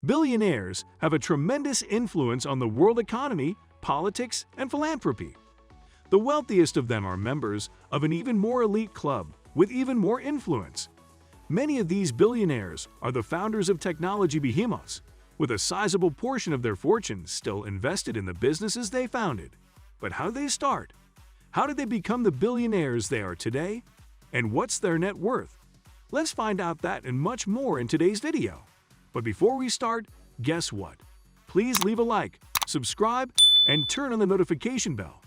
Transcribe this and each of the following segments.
Billionaires have a tremendous influence on the world economy, politics, and philanthropy. The wealthiest of them are members of an even more elite club with even more influence. Many of these billionaires are the founders of technology behemoths, with a sizable portion of their fortunes still invested in the businesses they founded. But how did they start? How did they become the billionaires they are today? And what's their net worth? Let's find out that and much more in today's video. But before we start, guess what? Please leave a like, subscribe, and turn on the notification bell.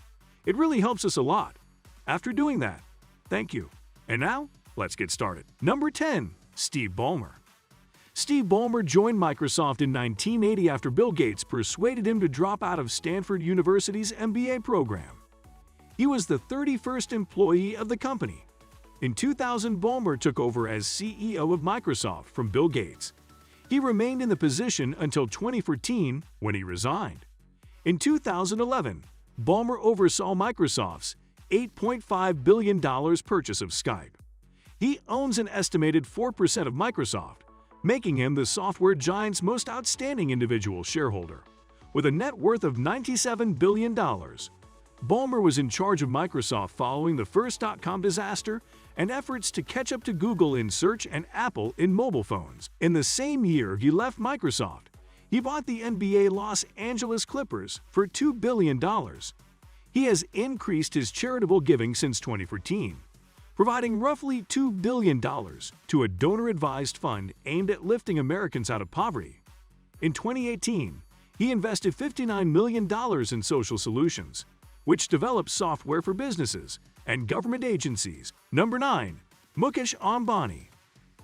It really helps us a lot. After doing that, thank you. And now, let's get started. Number 10. Steve Ballmer. Steve Ballmer joined Microsoft in 1980 after Bill Gates persuaded him to drop out of Stanford University's MBA program. He was the 31st employee of the company. In 2000, Ballmer took over as CEO of Microsoft from Bill Gates. He remained in the position until 2014, when he resigned. In 2011, Ballmer oversaw Microsoft's $8.5 billion purchase of Skype. He owns an estimated 4% of Microsoft, making him the software giant's most outstanding individual shareholder. With a net worth of $97 billion, Ballmer was in charge of Microsoft following the first .com disaster and efforts to catch up to Google in search and Apple in mobile phones. In the same year he left Microsoft, he bought the NBA Los Angeles Clippers for $2 billion. He has increased his charitable giving since 2014, providing roughly $2 billion to a donor-advised fund aimed at lifting Americans out of poverty. In 2018, he invested $59 million in social solutions, which develops software for businesses and government agencies. Number 9. Mukesh Ambani.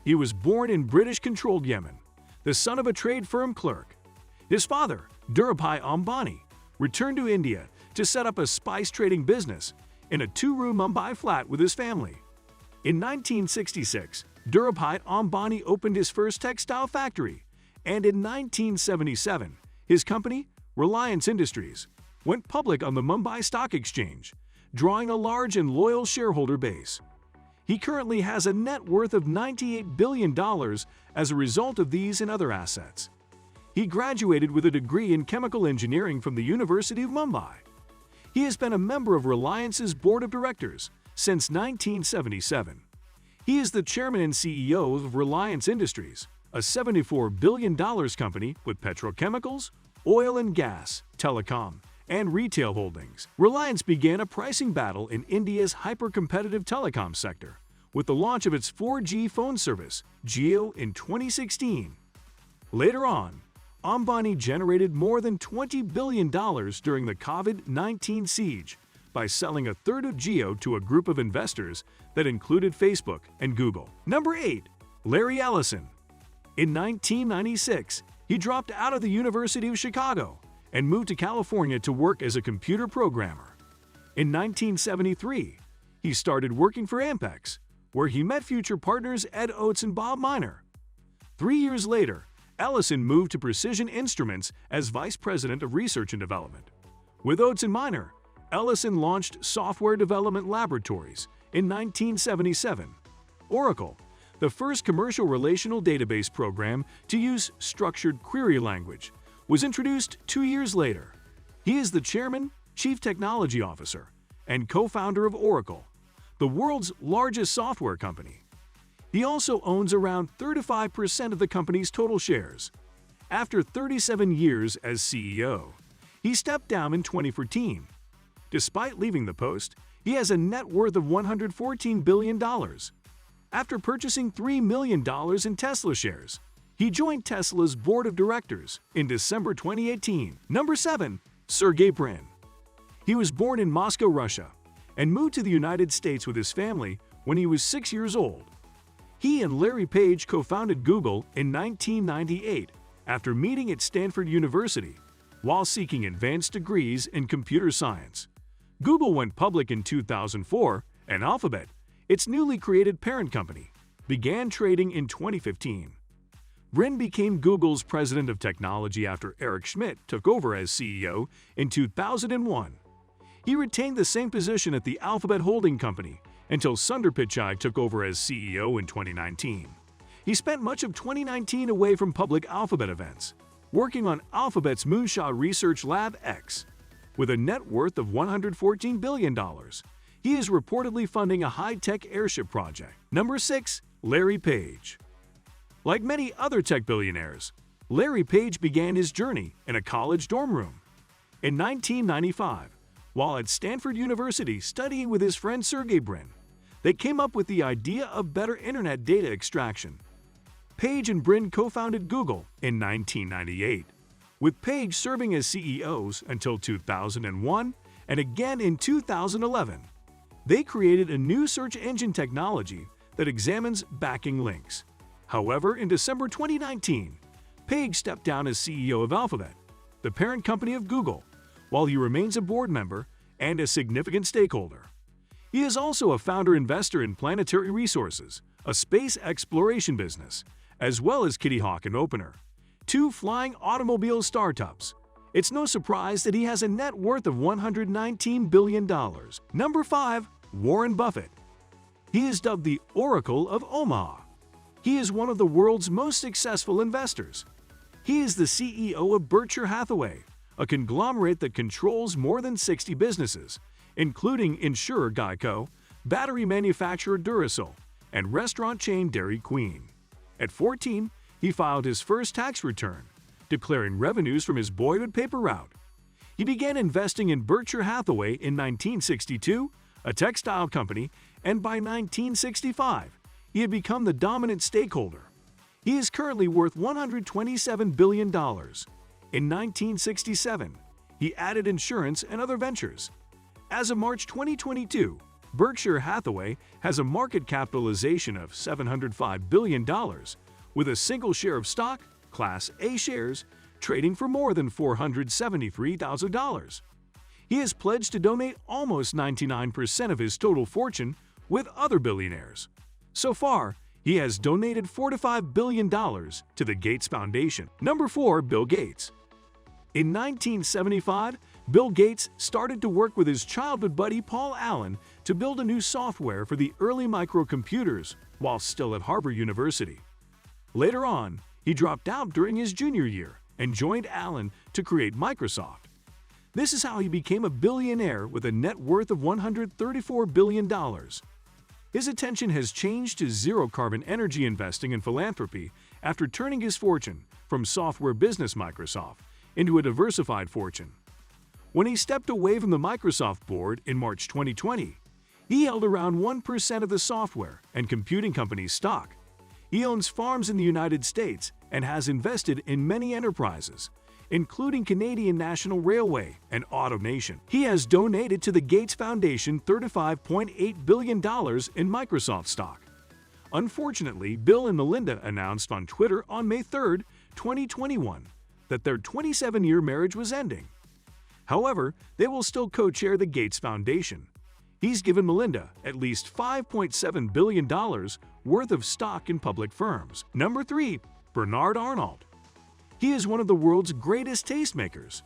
He was born in British-controlled Yemen, the son of a trade firm clerk. His father, Dhirubhai Ambani, returned to India to set up a spice trading business in a two-room Mumbai flat with his family. In 1966, Dhirubhai Ambani opened his first textile factory, and in 1977, his company, Reliance Industries, went public on the Mumbai Stock Exchange, drawing a large and loyal shareholder base. He currently has a net worth of $98 billion as a result of these and other assets. He graduated with a degree in chemical engineering from the University of Mumbai. He has been a member of Reliance's board of directors since 1977. He is the chairman and CEO of Reliance Industries, a $74 billion company with petrochemicals, oil and gas, telecom, and retail holdings. Reliance began a pricing battle in India's hyper-competitive telecom sector with the launch of its 4G phone service, Jio, in 2016. Later on, Ambani generated more than $20 billion during the COVID-19 siege by selling a third of Jio to a group of investors that included Facebook and Google. Number 8. Larry Ellison. In 1996, he dropped out of the University of Chicago and moved to California to work as a computer programmer. In 1973, he started working for Ampex, where he met future partners Ed Oates and Bob Miner. 3 years later, Elison moved to Precision Instruments as Vice President of Research and Development. With Oates and Miner, Elison launched Software Development Laboratories in 1977. Oracle, the first commercial relational database program to use structured query language, was introduced 2 years later. He is the chairman, chief technology officer, and co-founder of Oracle, the world's largest software company. He also owns around 35% of the company's total shares. After 37 years as CEO, he stepped down in 2014. Despite leaving the post, he has a net worth of $114 billion. After purchasing $3 million in Tesla shares, he joined Tesla's board of directors in December 2018. Number 7. Sergei Brin. He was born in Moscow, Russia, and moved to the United States with his family when he was 6 years old. He and Larry Page co-founded Google in 1998 after meeting at Stanford University while seeking advanced degrees in computer science. Google went public in 2004, and Alphabet, its newly created parent company, began trading in 2015. Brin became Google's president of technology after Eric Schmidt took over as CEO in 2001. He retained the same position at the Alphabet holding company until Sundar Pichai took over as CEO in 2019. He spent much of 2019 away from public Alphabet events, working on Alphabet's Moonshot Research Lab X. With a net worth of $114 billion, he is reportedly funding a high-tech airship project. Number 6. Larry Page. Like many other tech billionaires, Larry Page began his journey in a college dorm room. In 1995, while at Stanford University studying with his friend Sergei Brin, they came up with the idea of better internet data extraction. Page and Brin co-founded Google in 1998, with Page serving as CEOs until 2001 and again in 2011. They created a new search engine technology that examines backing links. However, in December 2019, Page stepped down as CEO of Alphabet, the parent company of Google, while he remains a board member and a significant stakeholder. He is also a founder-investor in Planetary Resources, a space exploration business, as well as Kitty Hawk and Opener, two flying automobile startups. It's no surprise that he has a net worth of $119 billion. Number 5. Warren Buffett. He is dubbed the Oracle of Omaha. He is one of the world's most successful investors. He is the CEO of Berkshire Hathaway, a conglomerate that controls more than 60 businesses, including insurer Geico, battery manufacturer Duracell, and restaurant chain Dairy Queen. At 14, he filed his first tax return, declaring revenues from his boyhood paper route. He began investing in Berkshire Hathaway in 1962, a textile company, and by 1965, he had become the dominant stakeholder. He is currently worth $127 billion. In 1967, he added insurance and other ventures. As of March 2022, Berkshire Hathaway has a market capitalization of $705 billion, with a single share of stock, Class A shares, trading for more than $473,000. He has pledged to donate almost 99% of his total fortune with other billionaires. So far, he has donated $45 billion to the Gates Foundation. Number 4. Bill Gates. In 1975, Bill Gates started to work with his childhood buddy Paul Allen to build a new software for the early microcomputers while still at Harvard University. Later on, he dropped out during his junior year and joined Allen to create Microsoft. This is how he became a billionaire with a net worth of $134 billion. His attention has changed to zero-carbon energy investing and philanthropy after turning his fortune from software business Microsoft into a diversified fortune. When he stepped away from the Microsoft board in March 2020, he held around 1% of the software and computing company's stock. He owns farms in the United States and has invested in many enterprises, including Canadian National Railway and AutoNation. He has donated to the Gates Foundation $35.8 billion in Microsoft stock. Unfortunately, Bill and Melinda announced on Twitter on May 3, 2021, that their 27-year marriage was ending. However, they will still co-chair the Gates Foundation. He's given Melinda at least $5.7 billion worth of stock in public firms. Number 3. Bernard Arnault. He is one of the world's greatest tastemakers.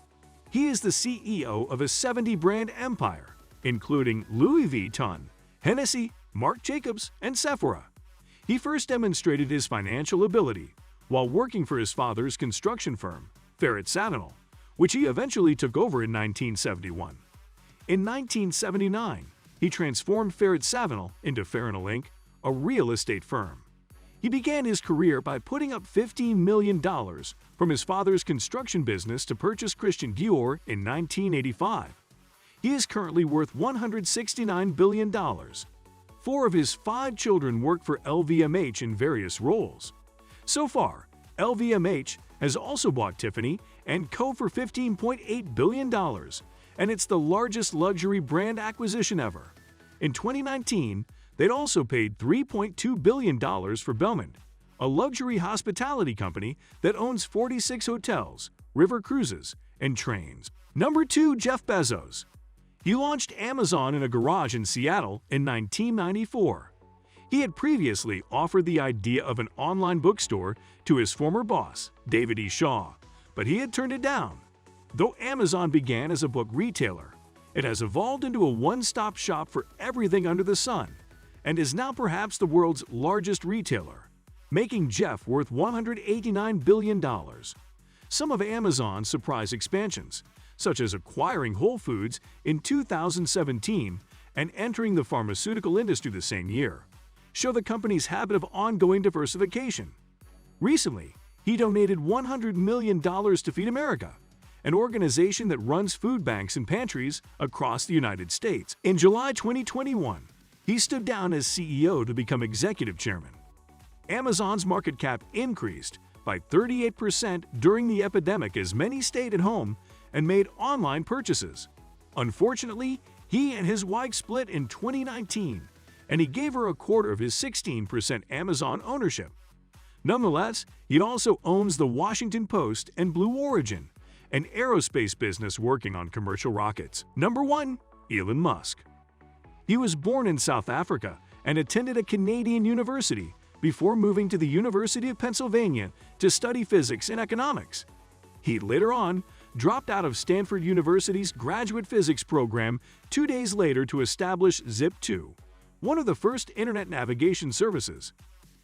He is the CEO of a 70-brand empire, including Louis Vuitton, Hennessy, Marc Jacobs, and Sephora. He first demonstrated his financial ability while working for his father's construction firm, Ferret Savinel, which he eventually took over in 1971. In 1979, he transformed Ferret Savinel into Farinal Inc., a real estate firm. He began his career by putting up $15 million from his father's construction business to purchase Christian Dior in 1985. He is currently worth $169 billion. 4 of his 5 children work for LVMH in various roles. So far, LVMH has also bought Tiffany & Co. for $15.8 billion, and it's the largest luxury brand acquisition ever. In 2019, they'd also paid $3.2 billion for Ballmer, a luxury hospitality company that owns 46 hotels, river cruises, and trains. Number 2. Jeff Bezos. He launched Amazon in a garage in Seattle in 1994. He had previously offered the idea of an online bookstore to his former boss, David E. Shaw, but he had turned it down. Though Amazon began as a book retailer, it has evolved into a one-stop shop for everything under the sun and is now perhaps the world's largest retailer, making Jeff worth $189 billion. some of Amazon's surprise expansions, such as acquiring Whole Foods in 2017 and entering the pharmaceutical industry the same year, show the company's habit of ongoing diversification. Recently, he donated $100 million to Feed America, an organization that runs food banks and pantries across the United States. In July 2021, he stood down as CEO to become executive chairman. Amazon's market cap increased by 38% during the epidemic as many stayed at home and made online purchases. Unfortunately, he and his wife split in 2019, and he gave her a quarter of his 16% Amazon ownership. Nonetheless, he also owns the Washington Post and Blue Origin, an aerospace business working on commercial rockets. Number 1. Elon Musk. He was born in South Africa and attended a Canadian university before moving to the University of Pennsylvania to study physics and economics. He later on dropped out of Stanford University's graduate physics program 2 days later to establish Zip2, one of the first internet navigation services.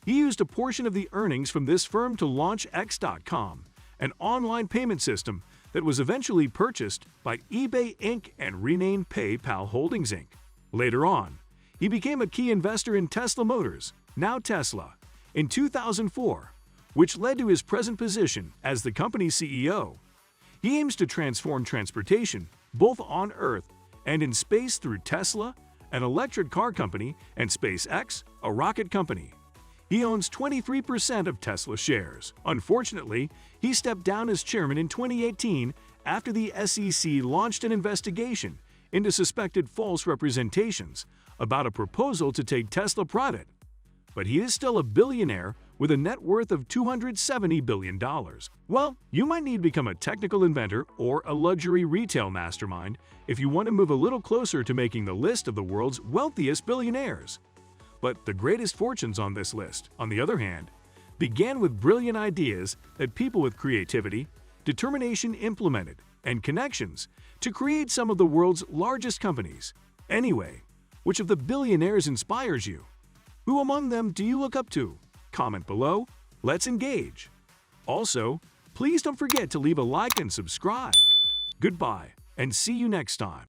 He used a portion of the earnings from this firm to launch X.com, an online payment system that was eventually purchased by eBay Inc. and renamed PayPal Holdings Inc. Later on, he became a key investor in Tesla Motors, now Tesla, in 2004, which led to his present position as the company's CEO. He aims to transform transportation, both on Earth and in space through Tesla, an electric car company, and SpaceX, a rocket company. He owns 23% of Tesla shares. Unfortunately, he stepped down as chairman in 2018 after the SEC launched an investigation into suspected false representations about a proposal to take Tesla private. But he is still a billionaire with a net worth of $270 billion. Well, you might need to become a technical inventor or a luxury retail mastermind if you want to move a little closer to making the list of the world's wealthiest billionaires. But the greatest fortunes on this list, on the other hand, began with brilliant ideas that people with creativity, determination implemented, and connections to create some of the world's largest companies. Anyway, which of the billionaires inspires you? Who among them do you look up to? Comment below. Let's engage. Also, please don't forget to leave a like and subscribe. Goodbye, and see you next time.